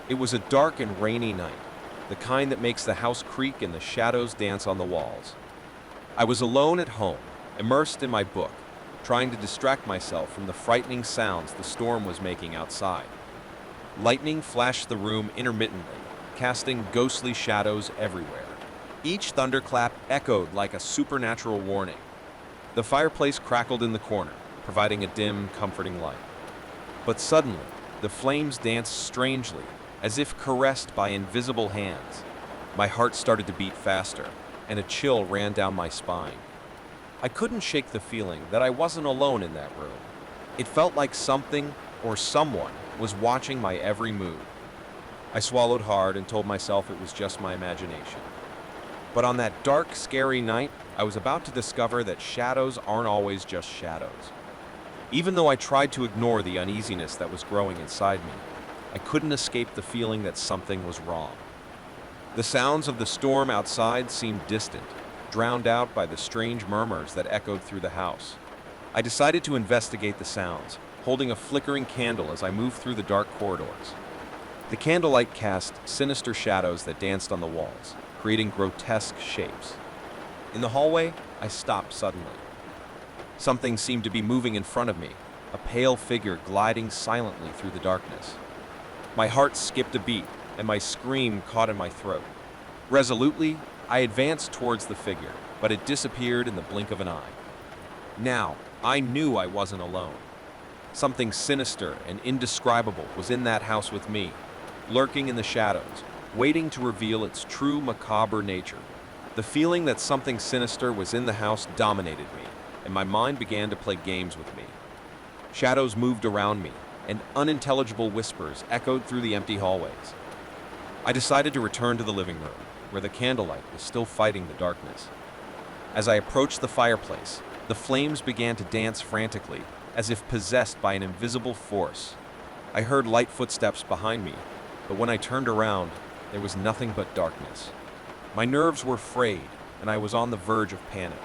It was a dark and rainy night, the kind that makes the house creak and the shadows dance on the walls. I was alone at home, immersed in my book, trying to distract myself from the frightening sounds the storm was making outside. Lightning flashed the room intermittently, casting ghostly shadows everywhere. Each thunderclap echoed like a supernatural warning. The fireplace crackled in the corner, providing a dim, comforting light. But suddenly, the flames danced strangely, as if caressed by invisible hands. My heart started to beat faster, and a chill ran down my spine. I couldn't shake the feeling that I wasn't alone in that room. It felt like something or someone was watching my every move. I swallowed hard and told myself it was just my imagination. But on that dark, scary night, I was about to discover that shadows aren't always just shadows. Even though I tried to ignore the uneasiness that was growing inside me, I couldn't escape the feeling that something was wrong. The sounds of the storm outside seemed distant, drowned out by the strange murmurs that echoed through the house. I decided to investigate the sounds, holding a flickering candle as I moved through the dark corridors. The candlelight cast sinister shadows that danced on the walls, creating grotesque shapes. In the hallway, I stopped suddenly. Something seemed to be moving in front of me, a pale figure gliding silently through the darkness. My heart skipped a beat, and my scream caught in my throat. Resolutely, I advanced towards the figure, but it disappeared in the blink of an eye. Now, I knew I wasn't alone. Something sinister and indescribable was in that house with me, lurking in the shadows, waiting to reveal its true macabre nature. The feeling that something sinister was in the house dominated me, and my mind began to play games with me. Shadows moved around me, and unintelligible whispers echoed through the empty hallways. I decided to return to the living room, where the candlelight was still fighting the darkness. As I approached the fireplace, the flames began to dance frantically, as if possessed by an invisible force. I heard light footsteps behind me, but when I turned around, there was nothing but darkness. My nerves were frayed, and I was on the verge of panic.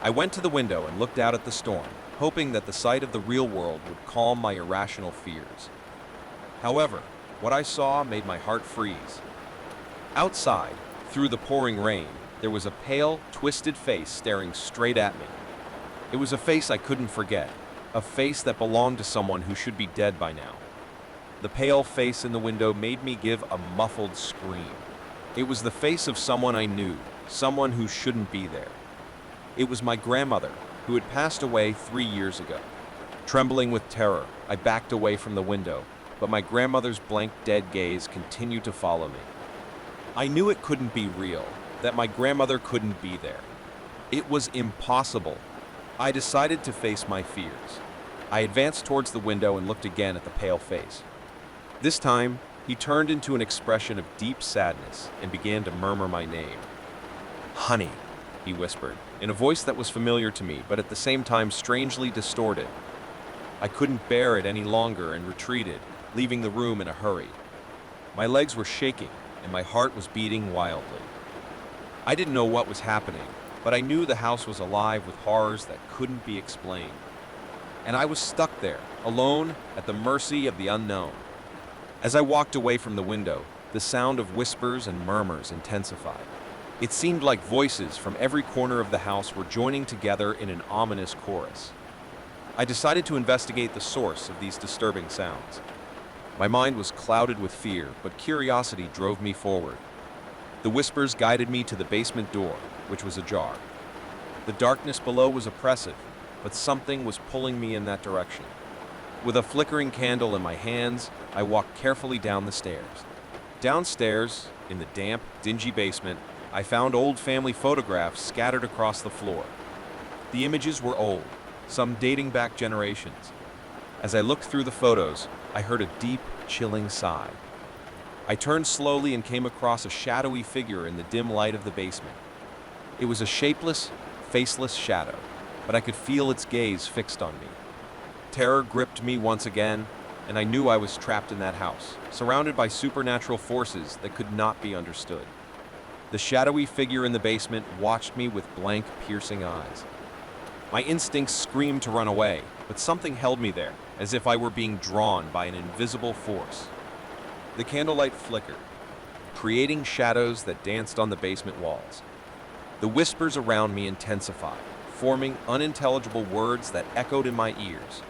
I went to the window and looked out at the storm, hoping that the sight of the real world would calm my irrational fears. However, what I saw made my heart freeze. Outside, through the pouring rain, there was a pale, twisted face staring straight at me. It was a face I couldn't forget, a face that belonged to someone who should be dead by now. The pale face in the window made me give a muffled scream. It was the face of someone I knew, someone who shouldn't be there. It was my grandmother, who had passed away 3 years ago. Trembling with terror, I backed away from the window, but my grandmother's blank, dead gaze continued to follow me. I knew it couldn't be real, that my grandmother couldn't be there. It was impossible. I decided to face my fears. I advanced towards the window and looked again at the pale face. This time, he turned into an expression of deep sadness and began to murmur my name. "Honey," he whispered, in a voice that was familiar to me, but at the same time strangely distorted. I couldn't bear it any longer and retreated, leaving the room in a hurry. My legs were shaking, and my heart was beating wildly. I didn't know what was happening, but I knew the house was alive with horrors that couldn't be explained. And I was stuck there, alone, at the mercy of the unknown. As I walked away from the window, the sound of whispers and murmurs intensified. It seemed like voices from every corner of the house were joining together in an ominous chorus. I decided to investigate the source of these disturbing sounds. My mind was clouded with fear, but curiosity drove me forward. The whispers guided me to the basement door, which was ajar. The darkness below was oppressive, but something was pulling me in that direction. With a flickering candle in my hands, I walked carefully down the stairs. Downstairs, in the damp, dingy basement, I found old family photographs scattered across the floor. The images were old, some dating back generations. As I looked through the photos, I heard a deep, chilling sigh. I turned slowly and came across a shadowy figure in the dim light of the basement. It was a shapeless, faceless shadow, but I could feel its gaze fixed on me. Terror gripped me once again, and I knew I was trapped in that house, surrounded by supernatural forces that could not be understood. The shadowy figure in the basement watched me with blank, piercing eyes. My instincts screamed to run away, but something held me there, as if I were being drawn by an invisible force. The candlelight flickered, creating shadows that danced on the basement walls. The whispers around me intensified, forming unintelligible words that echoed in my ears.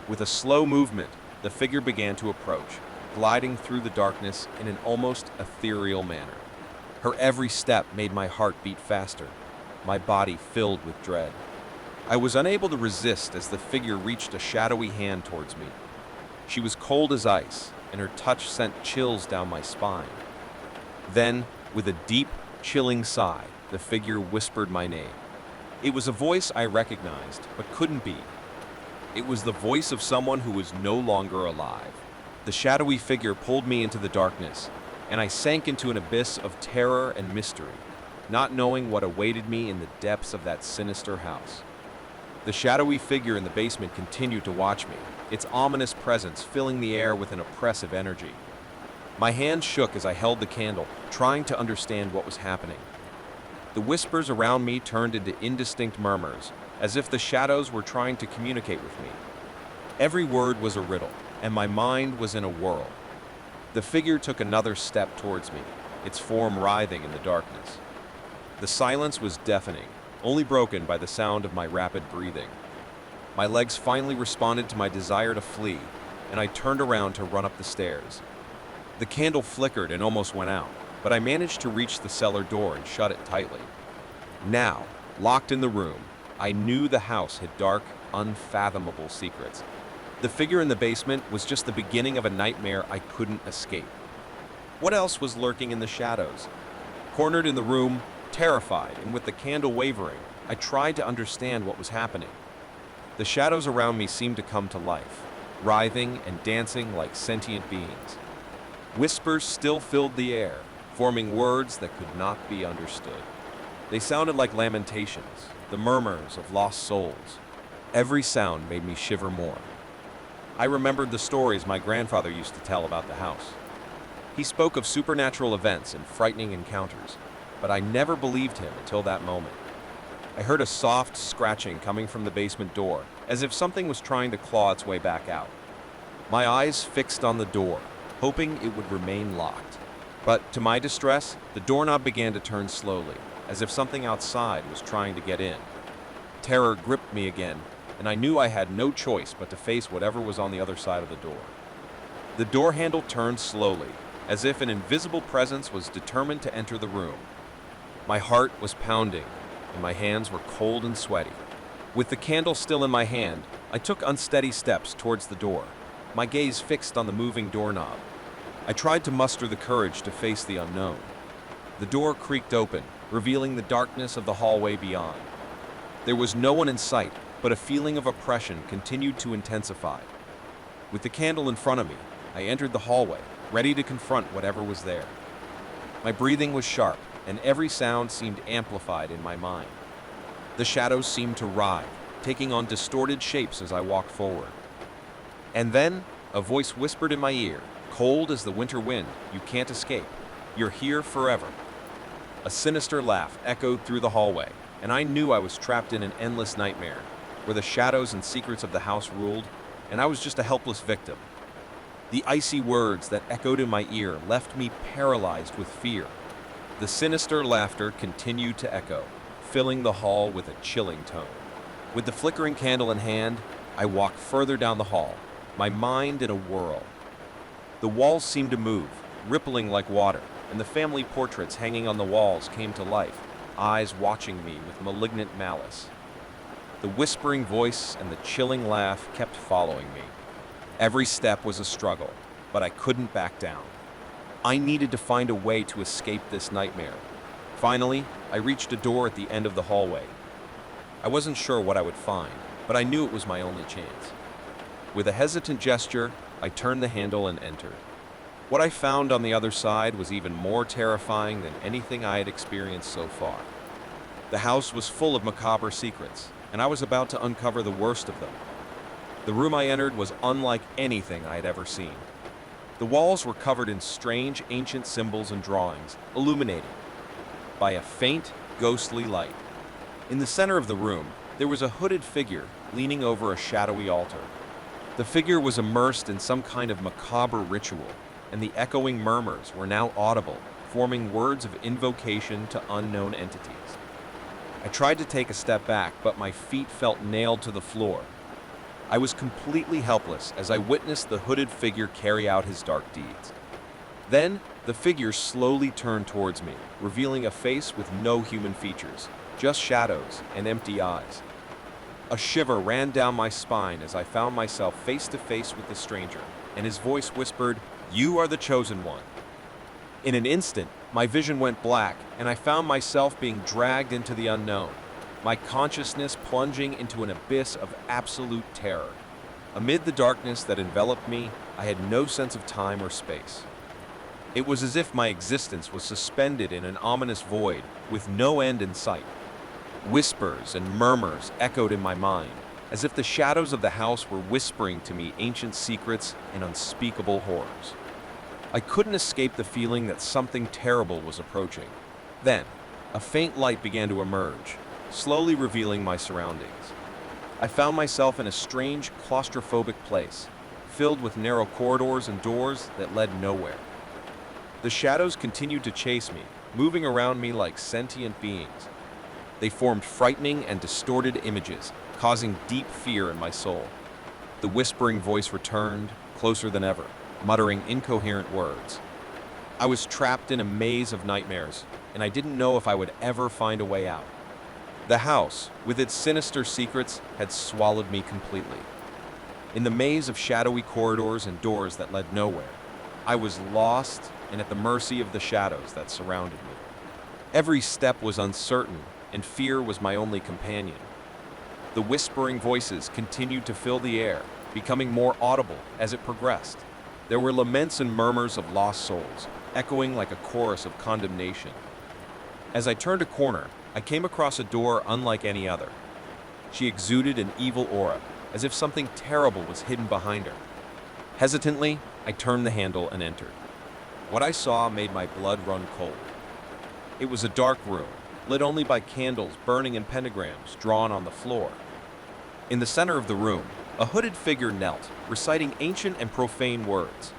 With a slow movement, the figure began to approach, gliding through the darkness in an almost ethereal manner. Her every step made my heart beat faster, my body filled with dread. I was unable to resist as the figure reached a shadowy hand towards me. She was cold as ice, and her touch sent chills down my spine. Then, with a deep, chilling sigh, the figure whispered my name. It was a voice I recognized, but couldn't be. It was the voice of someone who was no longer alive. The shadowy figure pulled me into the darkness, and I sank into an abyss of terror and mystery, not knowing what awaited me in the depths of that sinister house. The shadowy figure in the basement continued to watch me, its ominous presence filling the air with an oppressive energy. My hand shook as I held the candle, trying to understand what was happening. The whispers around me turned into indistinct murmurs, as if the shadows were trying to communicate with me. Every word was a riddle, and my mind was in a whirl. The figure took another step towards me, its form writhing in the darkness. The silence was deafening, only broken by the sound of my rapid breathing. My legs finally responded to my desire to flee, and I turned around to run up the stairs. The candle flickered and almost went out, but I managed to reach the cellar door and shut it tightly. Now, locked in the room, I knew the house had dark, unfathomable secrets. The figure in the basement was just the beginning of a nightmare I couldn't escape. What else was lurking in the shadows? Cornered in the room, terrified and with the candle wavering, I tried to understand what was happening. The shadows around me seemed to come to life, writhing and dancing like sentient beings. Whispers still filled the air, forming words that could not be understood. They sounded like lamentations, the murmurs of lost souls. Every sound made me shiver more. I remembered the stories my grandfather used to tell about the house. He spoke of supernatural events and frightening encounters, but I never believed him until that moment. I heard a soft scratching coming from the basement door, as if something was trying to claw its way back out. My eyes fixed on the door, hoping it would remain locked. But to my distress, the doorknob began to turn slowly, as if something outside was trying to get in. Terror gripped me again, and I knew I had no choice but to face whatever was on the other side of the door. The door handle turned slowly, as if an invisible presence was determined to enter the room. My heart was pounding, and my hands were cold and sweaty. With the candle still in my hand, I took unsteady steps towards the door, my gaze fixed on the moving doorknob. I tried to muster the courage to face the unknown. The door creaked open, revealing the darkness of the hallway beyond. There was no one in sight, but a feeling of oppression continued to intensify. With the candle in front of me, I entered the hallway, ready to confront whatever was there. My breathing was sharp, and every sound seemed amplified in my mind. The shadows seemed to writhe, taking on distorted shapes as I walked forward. And then, a voice whispered in my ear, cold as the winter wind, "You can't escape. You're here forever." A sinister laugh echoed through the hallway, and I knew I was trapped in an endless nightmare, where the shadows and secrets of the house ruled, and I was just a helpless victim. The icy words that echoed in my ear left me paralyzed with fear. The sinister laughter continued to echo, filling the hall with a chilling tone. With the flickering candle in hand, I walked further down the hall, my mind in a whirl. The walls seemed to move, rippling like water, and the family portraits hanging on the walls came to life, eyes watching me with malignant malice. The whispering voice and the chilling laugh kept following me. Every step was a struggle, but I couldn't back down. I needed to find a way to escape this nightmare. Finally, I reached a door at the end of the hallway. I wasn't sure what I would find, but I knew it was my only chance. With a hesitant gesture, I turned the handle and entered. What I found on the other side was even more terrifying than anything I had experienced so far. The house was full of macabre secrets, and I was about to uncover the worst of them. The room I entered was unlike anything I had ever seen. The walls were covered in strange, ancient symbols and drawings, illuminated by a faint, ghostly light. In the center of the room, there was a hooded figure leaning over a shadowy altar. The figure was immersed in some kind of macabre ritual, and the echoing murmurs were now audible, forming words of invocation to unknown entities. I tried to take a step back, but my feet felt nailed to the floor. I was completely helpless as I witnessed the hooded figure carry out his dark deeds. Then, the figure slowly turned towards me, revealing a face with no human features, just shadows and empty eyes. A shiver ran down my spine as I found myself face to face with the stranger, and his voice whispered, "You are the chosen one." In an instant, my vision went black, and I found myself being dragged into the unknown, my consciousness plunging into an abyss of absolute terror. Amid the darkness that enveloped me, I had no sense of time or space. It was as if my existence was suspended in an ominous void with no end in sight. Whispers and murmurs echoed in my mind, as if the shadows of the house were whispering to me ancient secrets and unspeakable horrors. I couldn't escape the feeling that something terrible was approaching. Then, a faint light began to emerge, slowly revealing my surroundings. I found myself in a strange, claustrophobic place, filled with narrow corridors and doors that led nowhere. The shadows continued to chase me, moving around me like sentient beings. They formed frightening and distorted images, causing deep fear in my soul. The whispering voice returned, closer than ever, muttering incoherent words. I was trapped in a maze of nightmares, and I didn't know if I would ever find a way out. The house, with its sinister secrets, had swallowed me completely. In the maze of shadowy corridors and doors that led nowhere, I was lost and at the mercy of the shadows that surrounded me. Every step was uncertain, and fear was my only companion. The whispering voices continued to fill the air, becoming more audible as it progressed. There were laments and murmurs of lost souls, echoing like a chorus of condemnation. As I turned a corner, I came across a door unlike any other. She exuded an evil aura, as if something terrible was hidden behind her. Hesitantly, I turned the handle and entered. What I saw made my blood run cold. It was a dark room, lit only by candles burning in pentagrams drawn on the floor. In the center of the room, a hooded figure knelt, reciting ancient and profane words.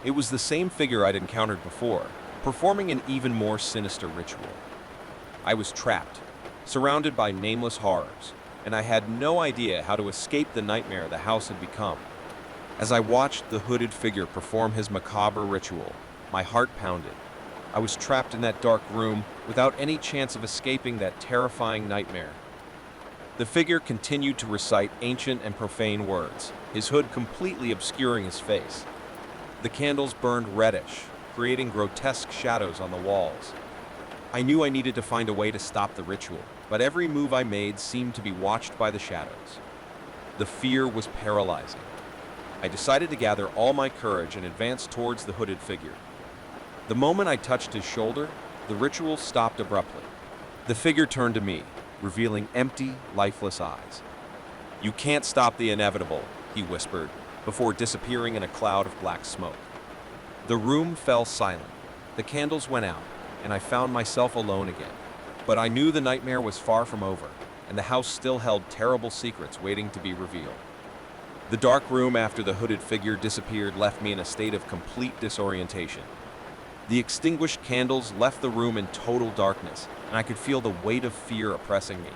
It was the same figure I'd encountered before, performing an even more sinister ritual. I was trapped, surrounded by nameless horrors, and I had no idea how to escape the nightmare the house had become. As I watched the hooded figure perform his macabre ritual, my heart pounded. I was trapped in that dark room without any chance of escaping that terrifying nightmare. The figure continued to recite ancient and profane words, his hood completely obscuring his face. The candles burned reddish, creating grotesque shadows on the walls. I knew I needed to find a way to stop the ritual, but every move I made seemed to be watched by the shadows. The fear was paralyzing. I decided to gather all my courage and advance towards the hooded figure. The moment I touched his shoulder, the ritual stopped abruptly. The figure turned to me, revealing empty, lifeless eyes. "You can't stop the inevitable," he whispered, before disappearing in a cloud of black smoke. The room fell silent. The candles went out, and I found myself alone again. But I knew the nightmare was far from over, and the house still held terrible secrets waiting to be revealed. The dark room after the hooded figure disappeared left me in a state of complete disorientation. The extinguished candles left the room in total darkness, and I could feel the weight of fear oppressing me.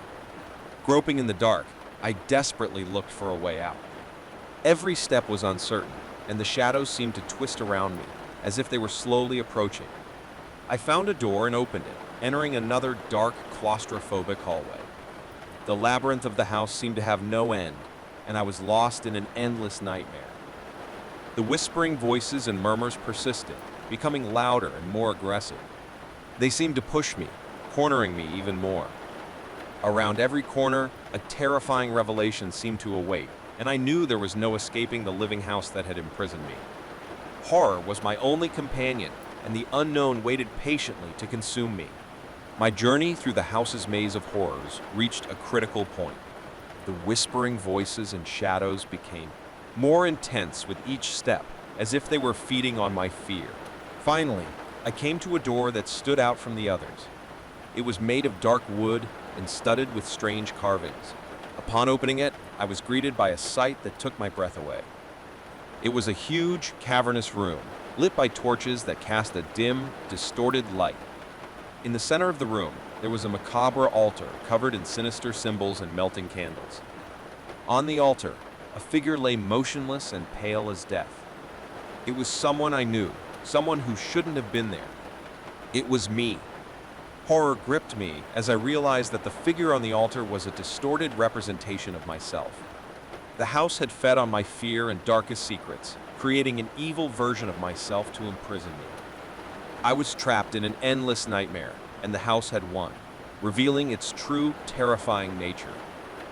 Groping in the dark, I desperately looked for a way out. Every step was uncertain, and the shadows seemed to twist around me, as if they were slowly approaching. I found a door and opened it, entering another dark, claustrophobic hallway. The labyrinth of the house seemed to have no end, and I was lost in an endless nightmare. The whispering voices and murmurs persisted, becoming louder and more aggressive. They seemed to push me, cornering me even more. Around every corner, a terrifying revelation seemed to await, and I knew there was no escaping the living house that had imprisoned me. Horror was my only companion, and the unknown waited patiently to consume me. My journey through the house's maze of horrors reached a critical point. The whispering voices and shadows became more intense with each step, as if they were feeding on my fear. Finally, I came to a door that stood out from the others. It was made of dark wood and studded with strange carvings. Upon opening it, I was greeted by a sight that took my breath away. It was a huge, cavernous room, lit by torches that cast a dim, distorted light. In the center of the room, there was a macabre altar covered in sinister symbols and melting candles. On the altar, a figure lay motionless and pale as death. It was someone I knew, someone who shouldn't have been there. It was me. Horror gripped me as I realized that the figure on the altar was a distorted representation of myself. The house had fed on my fear and darkest secrets, creating an evil version of myself to imprison me. I was trapped in an endless nightmare, and the house had won, revealing its true, terrifying nature.